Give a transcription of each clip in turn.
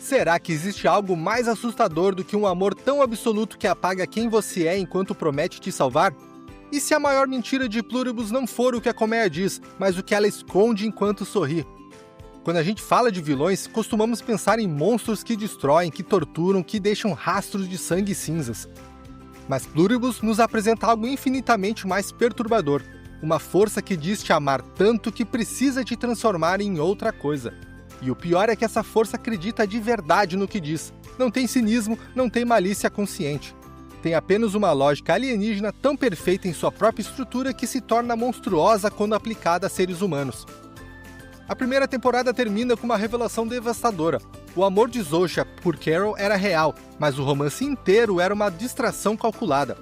Será que existe algo mais assustador do que um amor tão absoluto que apaga quem você é enquanto promete te salvar? E se a maior mentira de Pluribus não for o que a colmeia diz, mas o que ela esconde enquanto sorri? Quando a gente fala de vilões, costumamos pensar em monstros que destroem, que torturam, que deixam rastros de sangue e cinzas. Mas Pluribus nos apresenta algo infinitamente mais perturbador, uma força que diz te amar tanto que precisa te transformar em outra coisa. E o pior é que essa força acredita de verdade no que diz. Não tem cinismo, não tem malícia consciente. Tem apenas uma lógica alienígena tão perfeita em sua própria estrutura que se torna monstruosa quando aplicada a seres humanos. A primeira temporada termina com uma revelação devastadora. O amor de Zosha por Carol era real, mas o romance inteiro era uma distração calculada.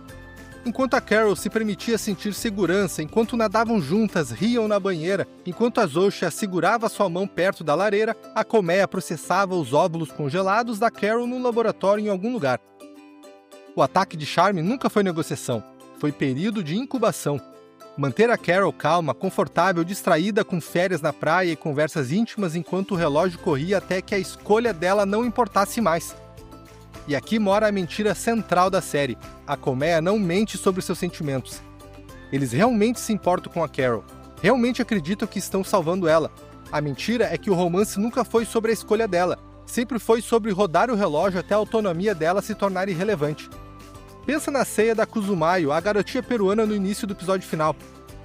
Enquanto a Carol se permitia sentir segurança, enquanto nadavam juntas, riam na banheira, enquanto a Zosha segurava sua mão perto da lareira, a colmeia processava os óvulos congelados da Carol num laboratório em algum lugar. O ataque de charme nunca foi negociação, foi período de incubação. Manter a Carol calma, confortável, distraída com férias na praia e conversas íntimas enquanto o relógio corria até que a escolha dela não importasse mais. E aqui mora a mentira central da série. A colmeia não mente sobre seus sentimentos. Eles realmente se importam com a Carol. Realmente acreditam que estão salvando ela. A mentira é que o romance nunca foi sobre a escolha dela. Sempre foi sobre rodar o relógio até a autonomia dela se tornar irrelevante. Pensa na ceia da Kuzumayo, a garotinha peruana no início do episódio final.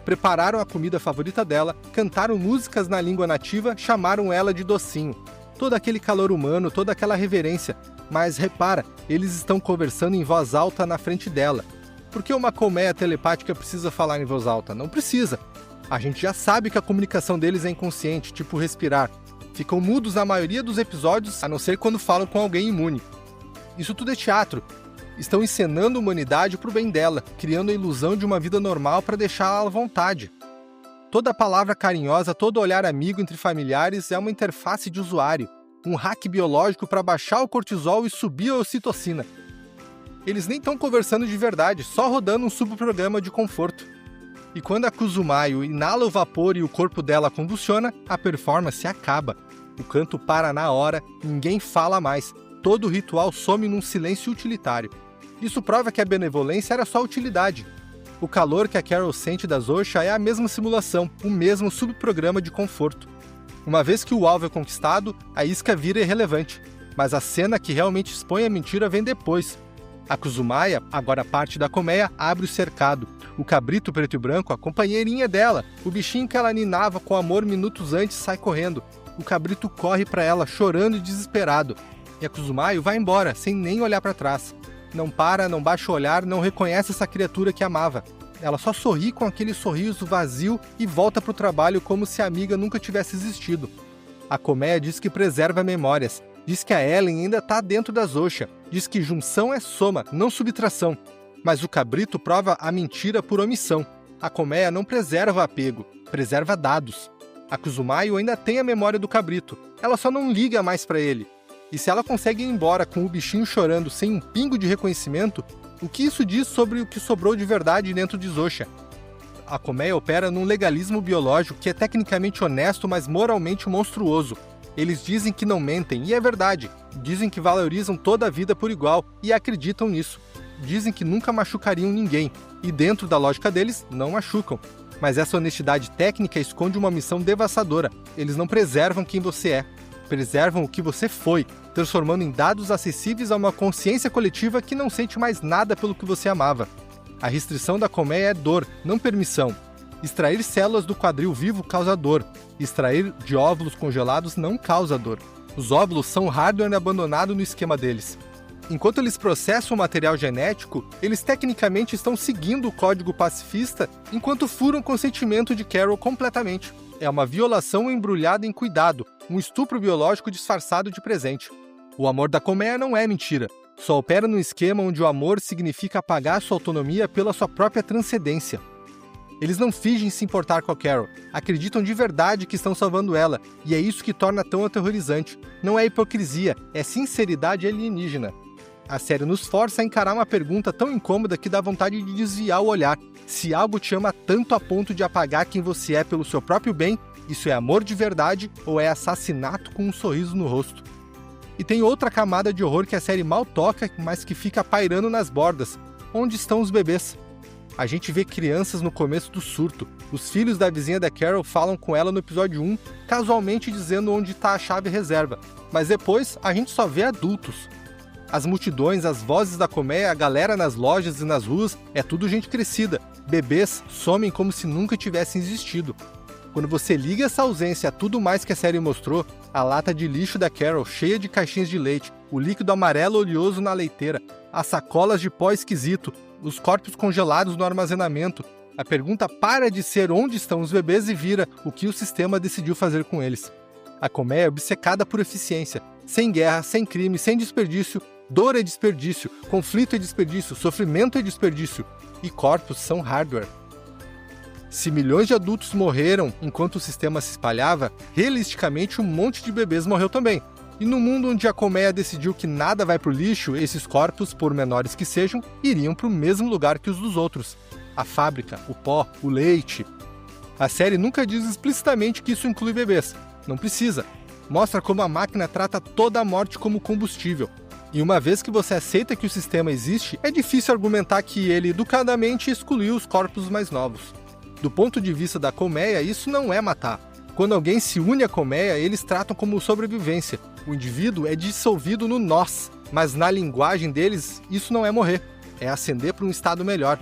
Prepararam a comida favorita dela, cantaram músicas na língua nativa, chamaram ela de docinho. Todo aquele calor humano, toda aquela reverência. Mas repara, eles estão conversando em voz alta na frente dela. Por que uma colmeia telepática precisa falar em voz alta? Não precisa. A gente já sabe que a comunicação deles é inconsciente, tipo respirar. Ficam mudos na maioria dos episódios, a não ser quando falam com alguém imune. Isso tudo é teatro. Estão encenando a humanidade para o bem dela, criando a ilusão de uma vida normal para deixá-la à vontade. Toda palavra carinhosa, todo olhar amigo entre familiares é uma interface de usuário, um hack biológico para baixar o cortisol e subir a ocitocina. Eles nem estão conversando de verdade, só rodando um subprograma de conforto. E quando a Kuzumayo inala o vapor e o corpo dela convulsiona, a performance acaba. O canto para na hora, ninguém fala mais, todo o ritual some num silêncio utilitário. Isso prova que a benevolência era só utilidade. O calor que a Carol sente da Zosha é a mesma simulação, o mesmo subprograma de conforto. Uma vez que o alvo é conquistado, a isca vira irrelevante. Mas a cena que realmente expõe a mentira vem depois. A Kuzumaya, agora parte da colmeia, abre o cercado. O cabrito preto e branco, a companheirinha dela, o bichinho que ela ninava com amor minutos antes, sai correndo. O cabrito corre para ela, chorando e desesperado. E a Kuzumayo vai embora, sem nem olhar para trás. Não para, não baixa o olhar, não reconhece essa criatura que amava. Ela só sorri com aquele sorriso vazio e volta para o trabalho como se a amiga nunca tivesse existido. A colmeia diz que preserva memórias, diz que a Ellen ainda está dentro da Zosha, diz que junção é soma, não subtração. Mas o cabrito prova a mentira por omissão. A colmeia não preserva apego, preserva dados. A Kuzumayo ainda tem a memória do cabrito, ela só não liga mais para ele. E se ela consegue ir embora com o bichinho chorando sem um pingo de reconhecimento, o que isso diz sobre o que sobrou de verdade dentro de Zosha? A colmeia opera num legalismo biológico que é tecnicamente honesto, mas moralmente monstruoso. Eles dizem que não mentem, e é verdade. Dizem que valorizam toda a vida por igual, e acreditam nisso. Dizem que nunca machucariam ninguém, e dentro da lógica deles, não machucam. Mas essa honestidade técnica esconde uma missão devastadora. Eles não preservam quem você é. Preservam o que você foi, transformando em dados acessíveis a uma consciência coletiva que não sente mais nada pelo que você amava. A restrição da colmeia é dor, não permissão. Extrair células do quadril vivo causa dor. Extrair de óvulos congelados não causa dor. Os óvulos são hardware abandonado no esquema deles. Enquanto eles processam o material genético, eles tecnicamente estão seguindo o código pacifista enquanto furam o consentimento de Carol completamente. É uma violação embrulhada em cuidado, um estupro biológico disfarçado de presente. O amor da colmeia não é mentira. Só opera num esquema onde o amor significa apagar sua autonomia pela sua própria transcendência. Eles não fingem se importar com a Carol, acreditam de verdade que estão salvando ela, e é isso que torna tão aterrorizante. Não é hipocrisia, é sinceridade alienígena. A série nos força a encarar uma pergunta tão incômoda que dá vontade de desviar o olhar. Se algo te ama tanto a ponto de apagar quem você é pelo seu próprio bem, isso é amor de verdade ou é assassinato com um sorriso no rosto? E tem outra camada de horror que a série mal toca, mas que fica pairando nas bordas. Onde estão os bebês? A gente vê crianças no começo do surto. Os filhos da vizinha da Carol falam com ela no episódio 1, casualmente dizendo onde está a chave reserva. Mas depois, a gente só vê adultos. As multidões, as vozes da colmeia, a galera nas lojas e nas ruas, é tudo gente crescida. Bebês somem como se nunca tivessem existido. Quando você liga essa ausência a tudo mais que a série mostrou, a lata de lixo da Carol cheia de caixinhas de leite, o líquido amarelo oleoso na leiteira, as sacolas de pó esquisito, os corpos congelados no armazenamento, a pergunta para de ser onde estão os bebês e vira o que o sistema decidiu fazer com eles. A colmeia é obcecada por eficiência, sem guerra, sem crime, sem desperdício, dor é desperdício, conflito é desperdício, sofrimento é desperdício, e corpos são hardware. Se milhões de adultos morreram enquanto o sistema se espalhava, realisticamente um monte de bebês morreu também. E no mundo onde a colmeia decidiu que nada vai pro lixo, esses corpos, por menores que sejam, iriam para o mesmo lugar que os dos outros. A fábrica, o pó, o leite. A série nunca diz explicitamente que isso inclui bebês. Não precisa. Mostra como a máquina trata toda a morte como combustível. E uma vez que você aceita que o sistema existe, é difícil argumentar que ele educadamente excluiu os corpos mais novos. Do ponto de vista da colmeia, isso não é matar. Quando alguém se une à colmeia, eles tratam como sobrevivência. O indivíduo é dissolvido no nós, mas na linguagem deles, isso não é morrer. É ascender para um estado melhor.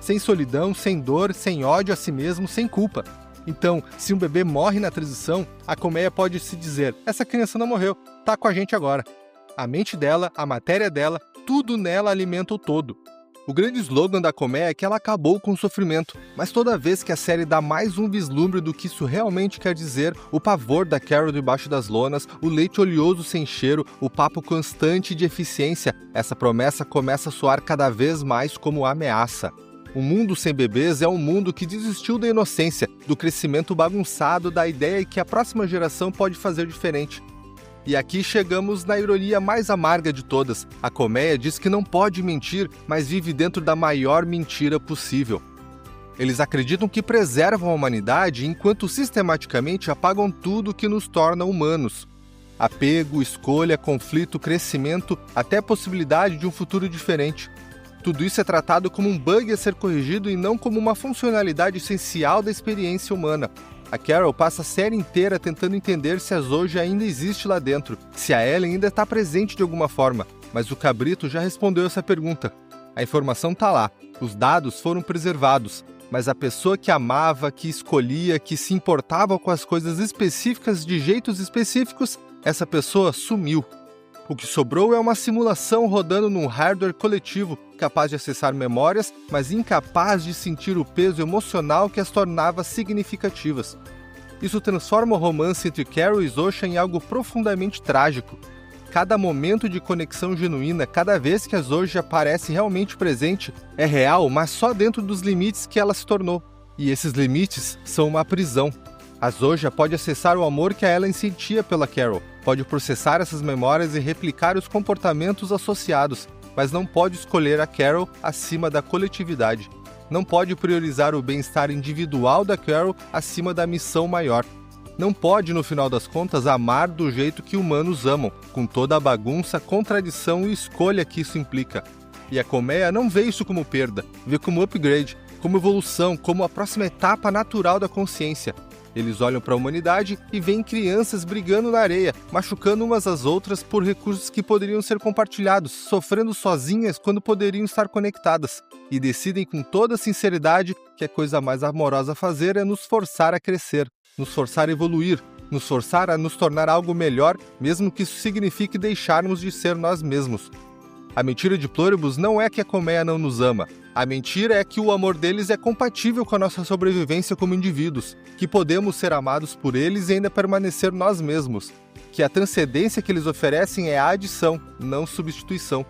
Sem solidão, sem dor, sem ódio a si mesmo, sem culpa. Então, se um bebê morre na transição, a colmeia pode se dizer, essa criança não morreu, tá com a gente agora. A mente dela, a matéria dela, tudo nela alimenta o todo. O grande slogan da colmeia é que ela acabou com o sofrimento, mas toda vez que a série dá mais um vislumbre do que isso realmente quer dizer, o pavor da Carol debaixo das lonas, o leite oleoso sem cheiro, o papo constante de eficiência, essa promessa começa a soar cada vez mais como ameaça. Um mundo sem bebês é um mundo que desistiu da inocência, do crescimento bagunçado, da ideia que a próxima geração pode fazer diferente. E aqui chegamos na ironia mais amarga de todas. A colmeia diz que não pode mentir, mas vive dentro da maior mentira possível. Eles acreditam que preservam a humanidade enquanto sistematicamente apagam tudo que nos torna humanos. Apego, escolha, conflito, crescimento, até a possibilidade de um futuro diferente. Tudo isso é tratado como um bug a ser corrigido e não como uma funcionalidade essencial da experiência humana. A Carol passa a série inteira tentando entender se a Zoe ainda existe lá dentro, se a Ellen ainda está presente de alguma forma, mas o Cabrito já respondeu essa pergunta. A informação está lá, os dados foram preservados, mas a pessoa que amava, que escolhia, que se importava com as coisas específicas de jeitos específicos, essa pessoa sumiu. O que sobrou é uma simulação rodando num hardware coletivo, capaz de acessar memórias, mas incapaz de sentir o peso emocional que as tornava significativas. Isso transforma o romance entre Carol e Zosha em algo profundamente trágico. Cada momento de conexão genuína, cada vez que a Zosha parece realmente presente, é real, mas só dentro dos limites que ela se tornou. E esses limites são uma prisão. A Zosha pode acessar o amor que a Ellen sentia pela Carol, pode processar essas memórias e replicar os comportamentos associados, mas não pode escolher a Carol acima da coletividade. Não pode priorizar o bem-estar individual da Carol acima da missão maior. Não pode, no final das contas, amar do jeito que humanos amam, com toda a bagunça, contradição e escolha que isso implica. E a colmeia não vê isso como perda, vê como upgrade, como evolução, como a próxima etapa natural da consciência. Eles olham para a humanidade e veem crianças brigando na areia, machucando umas às outras por recursos que poderiam ser compartilhados, sofrendo sozinhas quando poderiam estar conectadas, e decidem com toda sinceridade que a coisa mais amorosa a fazer é nos forçar a crescer, nos forçar a evoluir, nos forçar a nos tornar algo melhor, mesmo que isso signifique deixarmos de ser nós mesmos. A mentira de Pluribus não é que a colmeia não nos ama. A mentira é que o amor deles é compatível com a nossa sobrevivência como indivíduos, que podemos ser amados por eles e ainda permanecer nós mesmos, que a transcendência que eles oferecem é a adição, não substituição.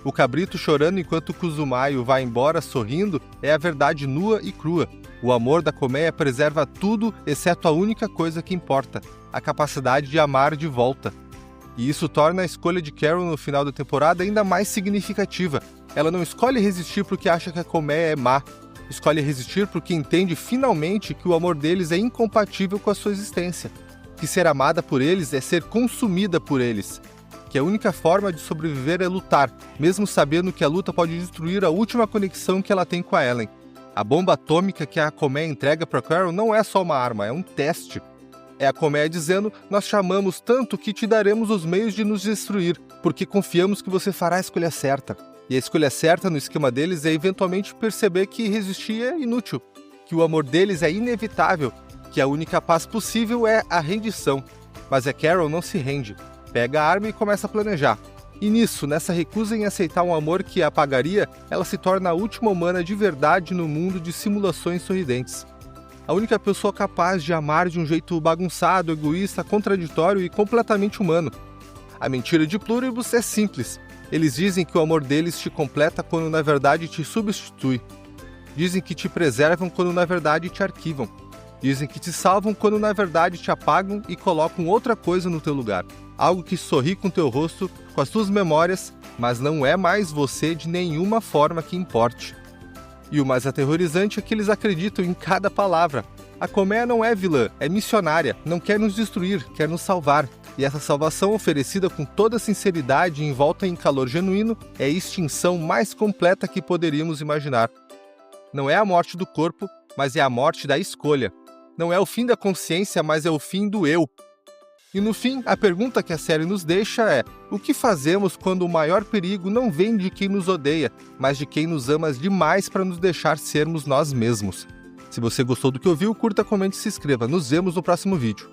O Cabrito chorando enquanto Kuzumayo vai embora sorrindo é a verdade nua e crua. O amor da colmeia preserva tudo exceto a única coisa que importa, a capacidade de amar de volta. E isso torna a escolha de Carol no final da temporada ainda mais significativa. Ela não escolhe resistir porque acha que a colmeia é má. Escolhe resistir porque entende finalmente que o amor deles é incompatível com a sua existência. Que ser amada por eles é ser consumida por eles. que a única forma de sobreviver é lutar, mesmo sabendo que a luta pode destruir a última conexão que ela tem com a Ellen. A bomba atômica que a Colmeia entrega para Carol não é só uma arma, é um teste. É a Colmeia dizendo: nós te amamos tanto que te daremos os meios de nos destruir, porque confiamos que você fará a escolha certa. E a escolha certa no esquema deles é eventualmente perceber que resistir é inútil, que o amor deles é inevitável, que a única paz possível é a rendição. Mas a Carol não se rende, pega a arma e começa a planejar. E nessa recusa em aceitar um amor que a apagaria, ela se torna a última humana de verdade no mundo de simulações sorridentes. A única pessoa capaz de amar de um jeito bagunçado, egoísta, contraditório e completamente humano. A mentira de Pluribus é simples. Eles dizem que o amor deles te completa quando na verdade te substitui. Dizem que te preservam quando na verdade te arquivam. Dizem que te salvam quando na verdade te apagam e colocam outra coisa no teu lugar. Algo que sorri com teu rosto, com as tuas memórias, mas não é mais você de nenhuma forma que importe. E o mais aterrorizante é que eles acreditam em cada palavra. A Colmeia não é vilã, é missionária, não quer nos destruir, quer nos salvar. E essa salvação oferecida com toda sinceridade e envolta em calor genuíno é a extinção mais completa que poderíamos imaginar. Não é a morte do corpo, mas é a morte da escolha. Não é o fim da consciência, mas é o fim do eu. E no fim, a pergunta que a série nos deixa é: o que fazemos quando o maior perigo não vem de quem nos odeia, mas de quem nos ama demais para nos deixar sermos nós mesmos? Se você gostou do que ouviu, curta, comente e se inscreva. Nos vemos no próximo vídeo.